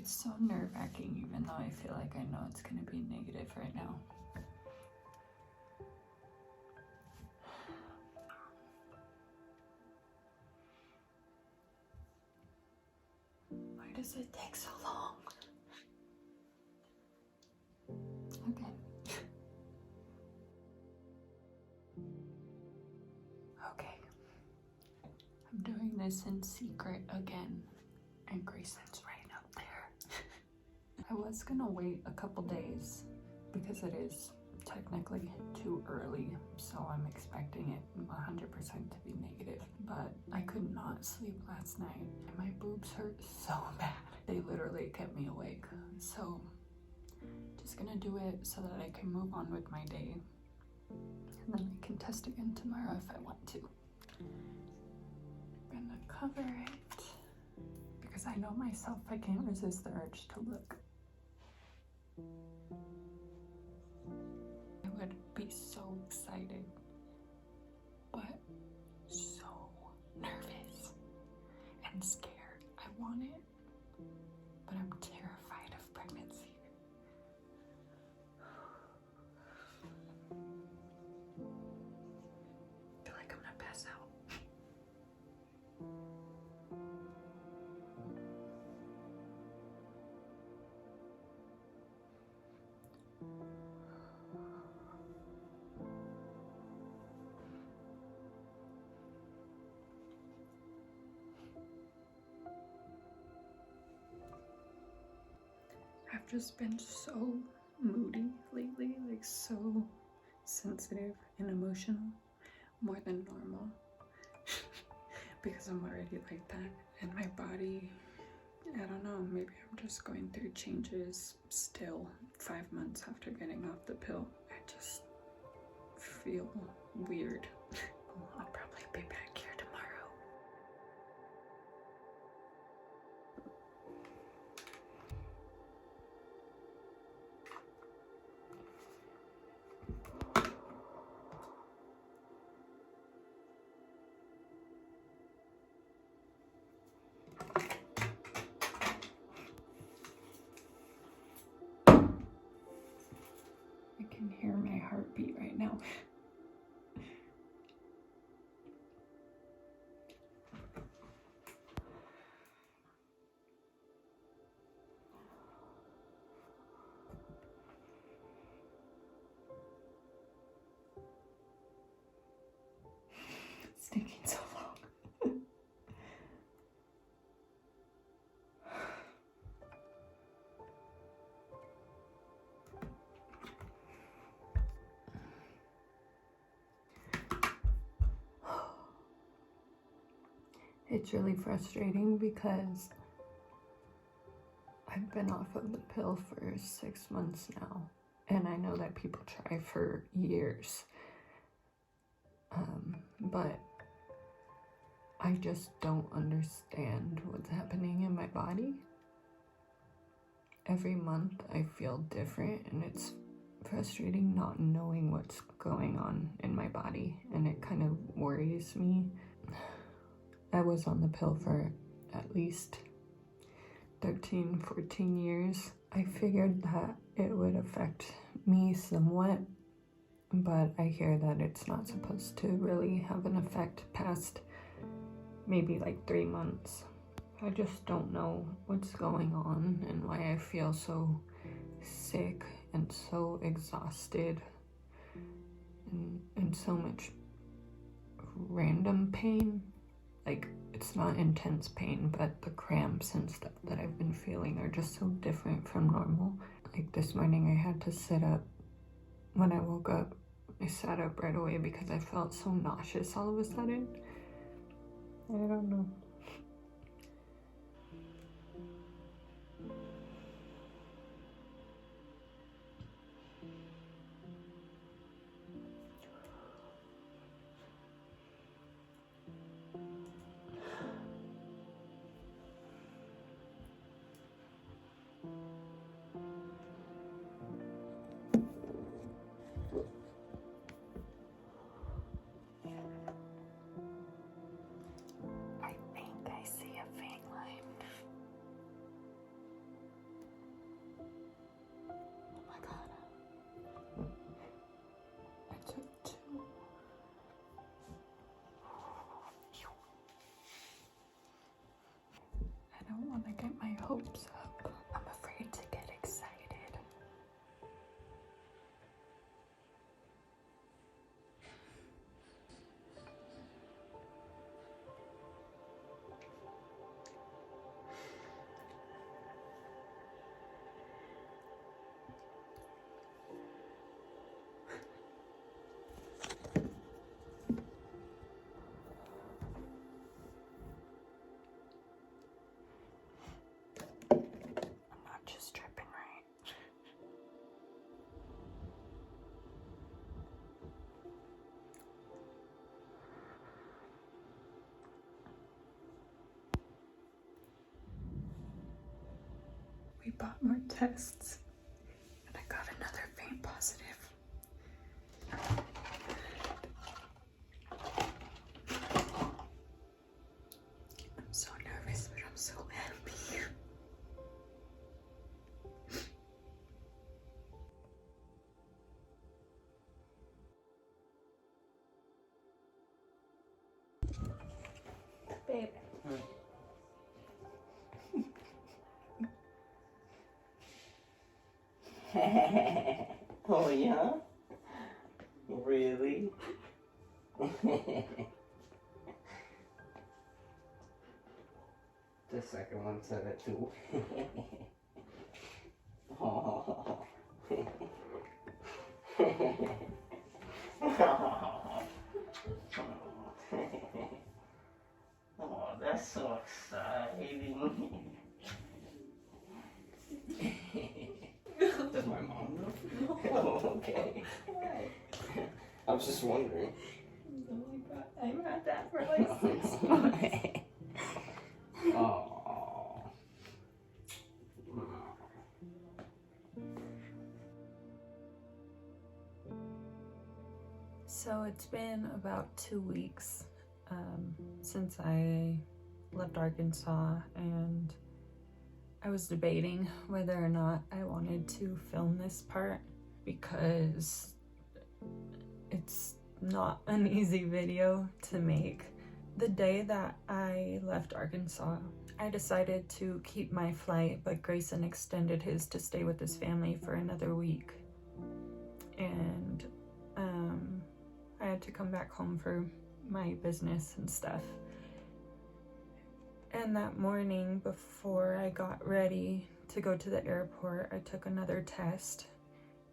It's so nerve-wracking, even though I feel like I know it's going to be negative right now. Why does it take so long? Okay. Okay. I'm doing this in secret again, and Grayson's right up there. I was gonna wait a couple days because it is technically too early, so I'm expecting it 100% to be negative, but I could not sleep last night and my boobs hurt so bad. They literally kept me awake, so just gonna do it so that I can move on with my day, and then I can test again tomorrow if I want to. I'm gonna cover it because I know myself, I can't resist the urge to look. I would be so excited, but so nervous and scared. I want it, but I'm terrified of pregnancy. I feel like I'm gonna pass out. I've just been so moody lately, like so sensitive and emotional, more than normal, because I'm already like that. And my body, I don't know, maybe I'm just going through changes still 5 months after getting off the pill. I just feel weird. I'll probably be back here tomorrow. I can hear my heartbeat right now. It's taking so long. It's really frustrating because I've been off of the pill for 6 months now, and I know that people try for years, but I just don't understand what's happening in my body. Every month I feel different, and it's frustrating not knowing what's going on in my body, and it kind of worries me. I was on the pill for at least 13, 14 years. I figured that it would affect me somewhat, but I hear that it's not supposed to really have an effect past maybe like 3 months. I just don't know what's going on and why I feel so sick and so exhausted and so much random pain. Like, it's not intense pain, but the cramps and stuff that I've been feeling are just so different from normal. Like this morning I had to sit up. When I woke up, I sat up right away because I felt so nauseous all of a sudden. I don't know. I think bought more tests, and I got another faint positive. I'm so nervous, but I'm so happy. Babe. Oh yeah? Really? The second one said it too. Oh. Oh, that's so exciting. Does my mom know? Oh, okay. Why? I was just wondering. I've had that for like 6 months. Oh. So it's been about 2 weeks since I left Arkansas, and I was debating whether or not I wanted to film this part because it's not an easy video to make. The day that I left Arkansas, I decided to keep my flight, but Grayson extended his to stay with his family for another week. And I had to come back home for my business and stuff. And that morning, before I got ready to go to the airport, I took another test.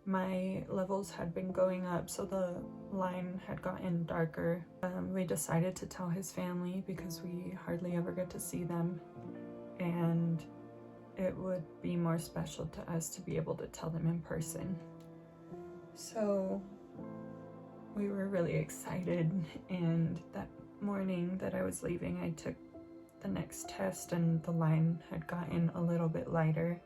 My levels had been going up, so the line had gotten darker. We decided to tell his family because we hardly ever get to see them, and it would be more special to us to be able to tell them in person. So we were really excited, and that morning that I was leaving, I took the next test and the line had gotten a little bit lighter.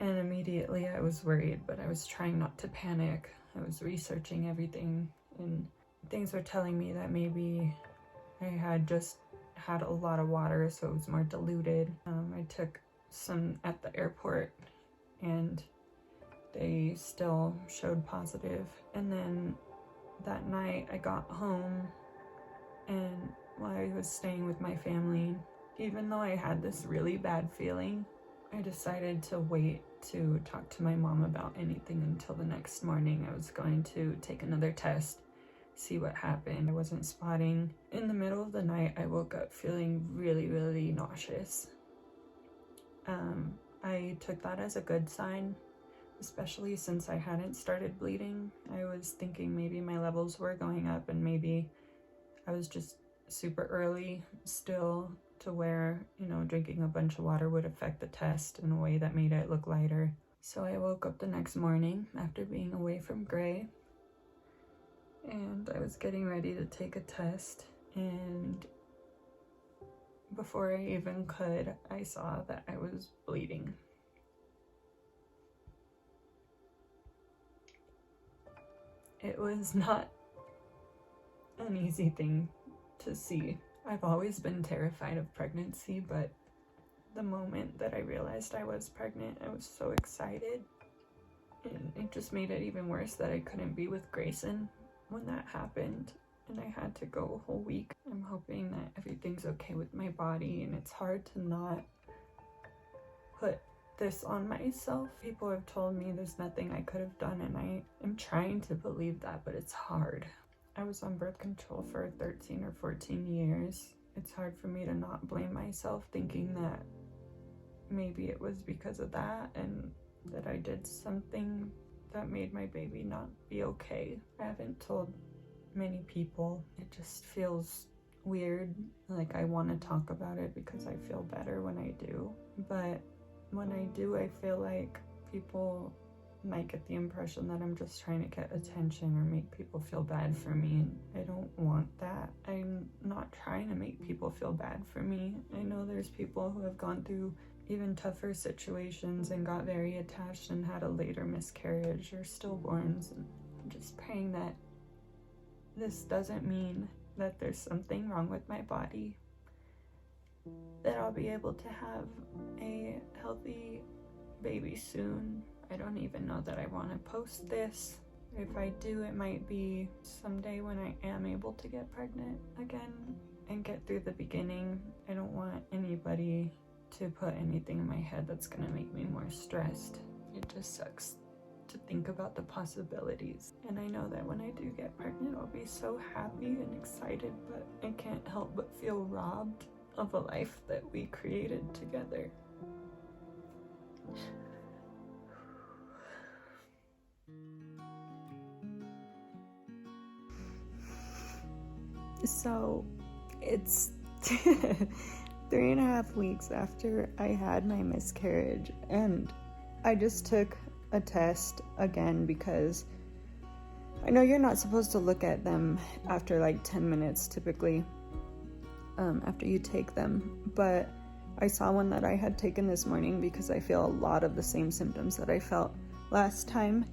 And immediately I was worried, but I was trying not to panic. I was researching everything, and things were telling me that maybe I had just had a lot of water, so it was more diluted. I took some at the airport, and they still showed positive. And then that night I got home, and while I was staying with my family, even though I had this really bad feeling, I decided to wait to talk to my mom about anything until the next morning. I was going to take another test, see what happened. I wasn't spotting. In the middle of the night, I woke up feeling really, really nauseous. I took that as a good sign, especially since I hadn't started bleeding. I was thinking maybe my levels were going up, and maybe I was just super early still to where, drinking a bunch of water would affect the test in a way that made it look lighter. So I woke up the next morning after being away from Gray, and I was getting ready to take a test, and before I even could, I saw that I was bleeding. It was not an easy thing to see. I've always been terrified of pregnancy, but the moment that I realized I was pregnant, I was so excited. And it just made it even worse that I couldn't be with Grayson when that happened, and I had to go a whole week. I'm hoping that everything's okay with my body, and it's hard to not put this on myself. People have told me there's nothing I could have done, and I am trying to believe that, but it's hard. I was on birth control for 13 or 14 years. It's hard for me to not blame myself, thinking that maybe it was because of that and that I did something that made my baby not be okay. I haven't told many people. It just feels weird. Like I want to talk about it because I feel better when I do. But when I do, I feel like people might get the impression that I'm just trying to get attention or make people feel bad for me, and I don't want that. I'm not trying to make people feel bad for me. I know there's people who have gone through even tougher situations and got very attached and had a later miscarriage or stillborns. And I'm just praying that this doesn't mean that there's something wrong with my body, that I'll be able to have a healthy baby soon. I don't even know that I want to post this. If I do, it might be someday when I am able to get pregnant again and get through the beginning. I don't want anybody to put anything in my head that's gonna make me more stressed. It just sucks to think about the possibilities. And I know that when I do get pregnant, I'll be so happy and excited, but I can't help but feel robbed of a life that we created together. So it's 3.5 weeks after I had my miscarriage, and I just took a test again because I know you're not supposed to look at them after like 10 minutes typically, after you take them, but I saw one that I had taken this morning because I feel a lot of the same symptoms that I felt last time,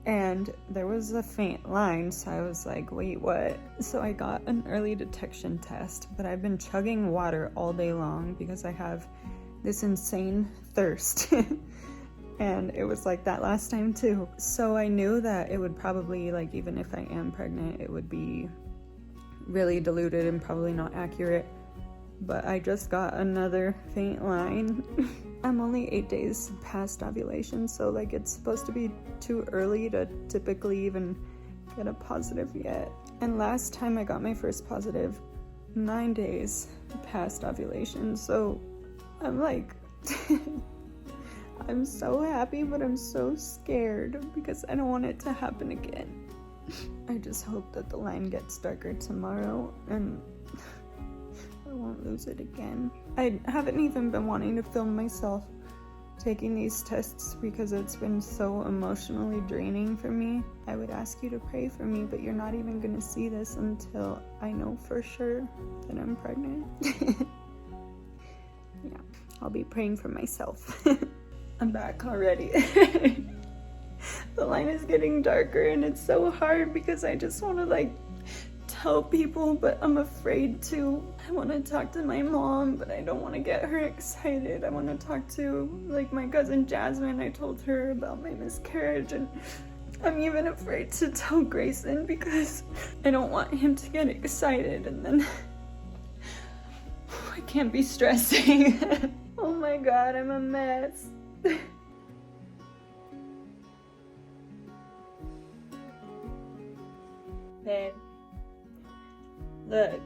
and there was a faint line, so I was like, wait, what? So I got an early detection test, but I've been chugging water all day long because I have this insane thirst. And it was like that last time too. So I knew that it would probably, like, even if I am pregnant, it would be really diluted and probably not accurate. But I just got another faint line. I'm only 8 days past ovulation, so like it's supposed to be too early to typically even get a positive yet. And last time I got my first positive 9 days past ovulation, so I'm like I'm so happy, but I'm so scared because I don't want it to happen again. I just hope that the line gets darker tomorrow and I won't lose it again. I haven't even been wanting to film myself taking these tests because it's been so emotionally draining for me. I would ask you to pray for me, but you're not even gonna see this until I know for sure that I'm pregnant. Yeah, I'll be praying for myself. I'm back already. The line is getting darker and it's so hard because I just want to like tell people, but I'm afraid to. I want to talk to my mom, but I don't want to get her excited. I want to talk to like my cousin Jasmine. I told her about my miscarriage, and I'm even afraid to tell Grayson because I don't want him to get excited and then I can't be stressing. Oh my god, I'm a mess. Babe, look.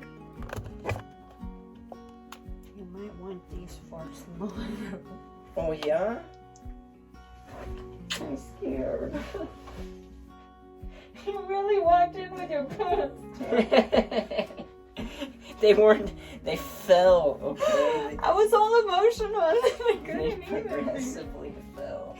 You might want these for tomorrow. Oh, yeah? I'm scared. You really walked in with your pants. They fell, okay? I was all emotional. I couldn't They even. progressively fell.